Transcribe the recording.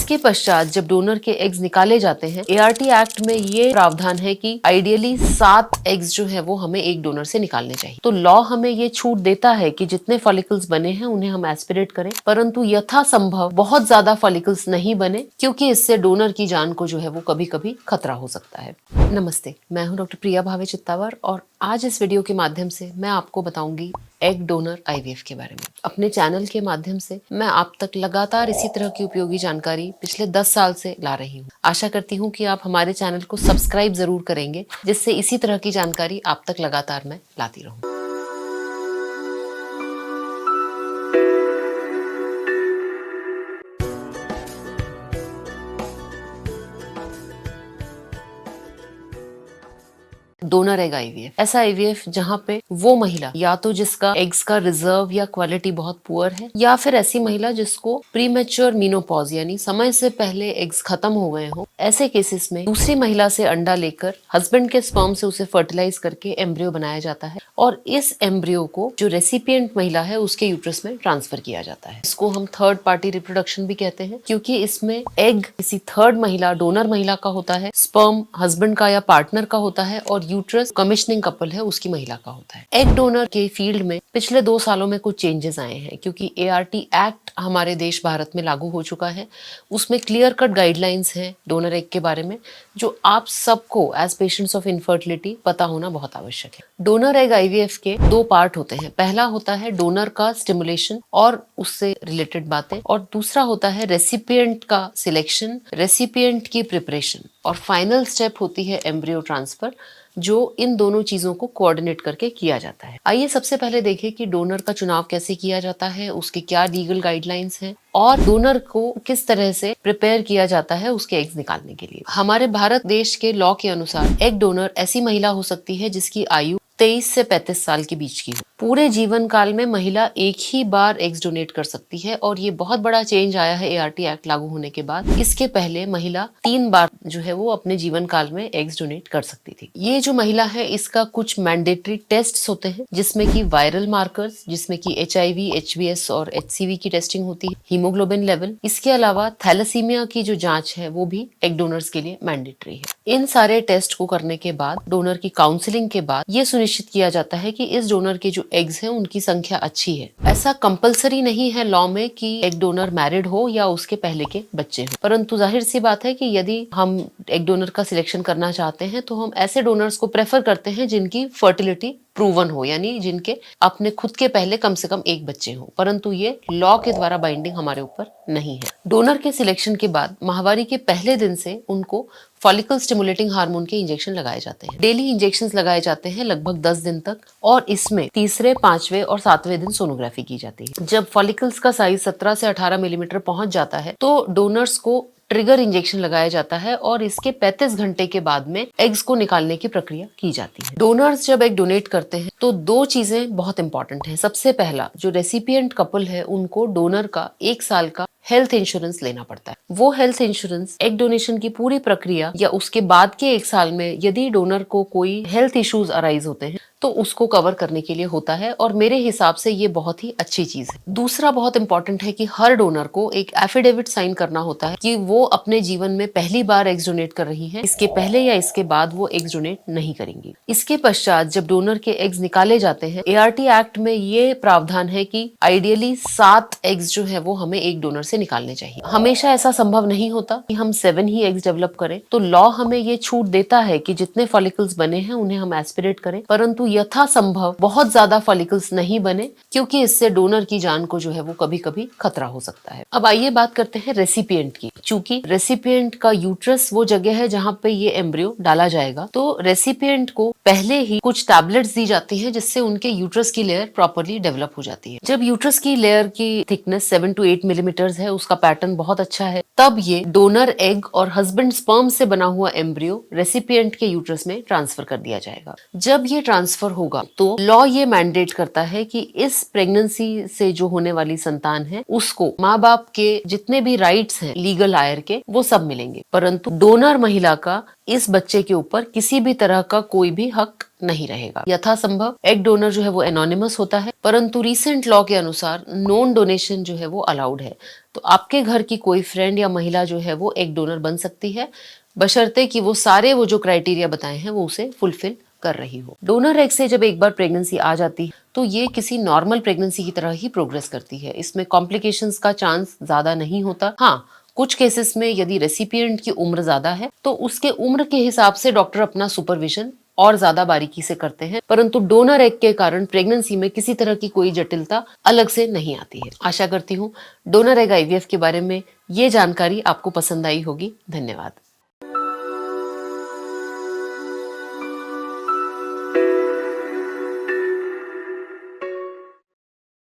इसके पश्चात जब डोनर के एग्स निकाले जाते हैं, एआरटी एक्ट में ये प्रावधान है कि आइडियली 7 एग्स जो है वो हमें एक डोनर से निकालने चाहिए। तो लॉ हमें ये छूट देता है कि जितने फॉलिकल्स बने हैं उन्हें हम एस्पिरेट करें, परंतु यथासंभव बहुत ज्यादा फॉलिकल्स नहीं बने, क्योंकि इससे डोनर की जान को जो है वो कभी कभी खतरा हो सकता है। नमस्ते, मैं हूं डॉक्टर प्रिया भावे चित्तावर और आज इस वीडियो के माध्यम से मैं आपको बताऊंगी एग डोनर आईवीएफ के बारे में। अपने चैनल के माध्यम से मैं आप तक लगातार इसी तरह की उपयोगी जानकारी पिछले 10 साल से ला रही हूँ। आशा करती हूँ कि आप हमारे चैनल को सब्सक्राइब जरूर करेंगे, जिससे इसी तरह की जानकारी आप तक लगातार मैं लाती रहूँ। डोनर एग आईवीएफ ऐसा आईवीएफ जहाँ पे वो महिला या तो जिसका एग्स का रिजर्व या क्वालिटी बहुत पुअर है, या फिर ऐसी महिला जिसको प्रीमेच्योर मीनोपॉज यानी समय से पहले एग्स खत्म हो गए हो, ऐसे केसेस में दूसरी महिला से अंडा लेकर हस्बैंड के स्पर्म से उसे फर्टिलाइज करके एम्ब्रियो बनाया जाता है और इस एम्ब्रियो को जो रेसिपिएंट महिला है उसके यूट्रस में ट्रांसफर किया जाता है। इसको हम थर्ड पार्टी रिप्रोडक्शन भी कहते हैं, क्योंकि इसमें एग किसी थर्ड महिला, डोनर महिला का होता है, स्पर्म हस्बैंड का या पार्टनर का होता है और यूट्रस कमिश्निंग कपल है उसकी महिला का होता है। एग डोनर के फील्ड में पिछले 2 सालों में कुछ चेंजेस आए हैं, क्योंकि एआरटी एक्ट हमारे देश भारत में लागू हो चुका है। उसमें क्लियर कट गाइडलाइंस हैं डोनर एग के बारे में, जो आप सबको एज पेशेंट्स ऑफ इनफर्टिलिटी पता होना बहुत आवश्यक है। डोनर एग आईवीएफ के 2 पार्ट होते हैं। पहला होता है डोनर का स्टिमुलेशन और उससे रिलेटेड बातें, और दूसरा होता है रेसिपिएंट का सिलेक्शन, रेसिपिएंट की प्रिपरेशन, और फाइनल स्टेप होती है एम्ब्रियो ट्रांसफर, जो इन दोनों चीजों को कोऑर्डिनेट करके किया जाता है। आइए सबसे पहले देखें कि डोनर का चुनाव कैसे किया जाता है, उसके क्या लीगल गाइडलाइंस हैं और डोनर को किस तरह से प्रिपेयर किया जाता है उसके एग्स निकालने के लिए। हमारे भारत देश के लॉ के अनुसार एग डोनर ऐसी महिला हो सकती है जिसकी आयु 23 से 35 साल के बीच की हो। पूरे जीवन काल में महिला एक ही बार एग्स डोनेट कर सकती है, और ये बहुत बड़ा चेंज आया है एआरटी एक्ट लागू होने के बाद। इसके पहले महिला 3 बार जो है वो अपने जीवन काल में एग्स डोनेट कर सकती थी। ये जो महिला है इसका कुछ मैंडेटरी टेस्ट होते हैं, जिसमें कि वायरल मार्कर्स, जिसमें कि HIV, HBS और HCV की टेस्टिंग होती है, हीमोग्लोबिन लेवल। इसके अलावा थैलेसीमिया की जो जांच है वो भी एग डोनर्स के लिए मैंडेटरी है। इन सारे टेस्ट को करने के बाद, डोनर की काउंसलिंग के बाद ये सुनिश्चित किया जाता है कि इस डोनर के जो एग्स हैं उनकी संख्या अच्छी है। ऐसा कंपलसरी नहीं है लॉ में कि एग डोनर मैरिड हो या उसके पहले के बच्चे हो, परंतु जाहिर सी बात है कि यदि हम एग डोनर का सिलेक्शन करना चाहते हैं तो हम ऐसे डोनर्स को प्रेफर करते हैं जिनकी फर्टिलिटी प्रूवन हो, यानी जिनके अपने खुद के पहले कम से कम 1 बच्चे हो, परंतु ये लॉ के द्वारा बाइंडिंग हमारे ऊपर नहीं है। डोनर के सिलेक्शन के बाद माहवारी के पहले दिन से उनको फॉलिकल स्टिमुलेटिंग हार्मोन के इंजेक्शन लगाए जाते हैं। डेली इंजेक्शंस लगाए जाते हैं लगभग 10 दिन तक, और इसमें तीसरे, 5वें और 7वें दिन सोनोग्राफी की जाती है। जब फॉलिकल्स का साइज 17 से 18 मिलीमीटर पहुंच जाता है तो डोनर्स को ट्रिगर इंजेक्शन लगाया जाता है और इसके 35 घंटे के बाद में एग्स को निकालने की प्रक्रिया की जाती है। डोनर्स जब एग डोनेट करते हैं तो 2 चीजें बहुत इंपॉर्टेंट हैं। सबसे पहला, जो रेसिपिएंट कपल है उनको डोनर का 1 साल का हेल्थ इंश्योरेंस लेना पड़ता है। वो हेल्थ इंश्योरेंस एग डोनेशन की पूरी प्रक्रिया या उसके बाद के 1 साल में यदि डोनर को कोई हेल्थ इश्यूज अराइज होते हैं तो उसको कवर करने के लिए होता है, और मेरे हिसाब से ये बहुत ही अच्छी चीज है। दूसरा बहुत इंपॉर्टेंट है कि हर डोनर को एक एफिडेविट साइन करना होता है कि वो अपने जीवन में पहली बार एग्स डोनेट कर रही हैं, इसके पहले या इसके बाद वो एग्स डोनेट नहीं करेंगी। इसके पश्चात जब डोनर के एग्स निकाले जाते हैं, एआरटी एक्ट में ये प्रावधान है कि आइडियली 7 एग्स जो है वो हमें एक डोनर से निकालने चाहिए। हमेशा ऐसा संभव नहीं होता कि हम 7 ही एग्स डेवलप करें, तो लॉ हमें ये छूट देता है कि जितने फॉलिकल्स बने हैं उन्हें हम एस्पिरेट करें, परंतु यथासंभव बहुत ज्यादा फॉलिकल्स नहीं बने, क्योंकि इससे डोनर की जान को जो है वो कभी कभी खतरा हो सकता है। अब आइए बात करते हैं रेसिपिएंट की। चूंकि रेसिपिएंट का यूट्रस वो जगह है जहाँ पे ये एम्ब्रियो डाला जाएगा, तो रेसिपिएंट को पहले ही कुछ टैबलेट्स दी जाती हैं जिससे उनके यूट्रस की लेयर प्रॉपरली डेवलप हो जाती है। जब यूट्रस की लेयर की थिकनेस 7 to 8 मिलीमीटर है, उसका पैटर्न बहुत अच्छा है, तब ये डोनर एग और हस्बैंड स्पर्म से बना हुआ एम्ब्रियो रेसिपिएंट के यूट्रस में ट्रांसफर कर दिया जाएगा। जब ये ट्रांसफर ट्रांसफर होगा तो लॉ ये मैंडेट करता है कि इस प्रेगनेंसी से जो होने वाली संतान है उसको माँ बाप के जितने भी राइट्स हैं लीगल आयर के वो सब मिलेंगे, परंतु डोनर महिला का इस बच्चे के ऊपर किसी भी तरह का कोई भी हक नहीं रहेगा। यथासंभव एग डोनर जो है वो एनोनिमस होता है, परंतु रीसेंट लॉ के अनुसार नॉन डोनेशन जो है वो अलाउड है। तो आपके घर की कोई फ्रेंड या महिला जो है वो एग डोनर बन सकती है, बशर्ते कि वो सारे वो जो क्राइटेरिया बताए हैं वो उसे फुलफिल कर रही हो। डोनर एग से जब एक बार प्रेगनेंसी आ जाती है तो ये किसी नॉर्मल प्रेगनेंसी की तरह ही प्रोग्रेस करती है। इसमें कॉम्प्लिकेशंस का चांस ज्यादा नहीं होता। हाँ, कुछ केसेस में यदि रेसिपिएंट की उम्र ज्यादा है तो उसके उम्र के हिसाब से डॉक्टर अपना सुपरविजन और ज्यादा बारीकी से करते हैं, परंतु डोनर एग के कारण प्रेगनेंसी में किसी तरह की कोई जटिलता अलग से नहीं आती है। आशा करती हूँ डोनर एग आईवीएफ के बारे में ये जानकारी आपको पसंद आई होगी। धन्यवाद।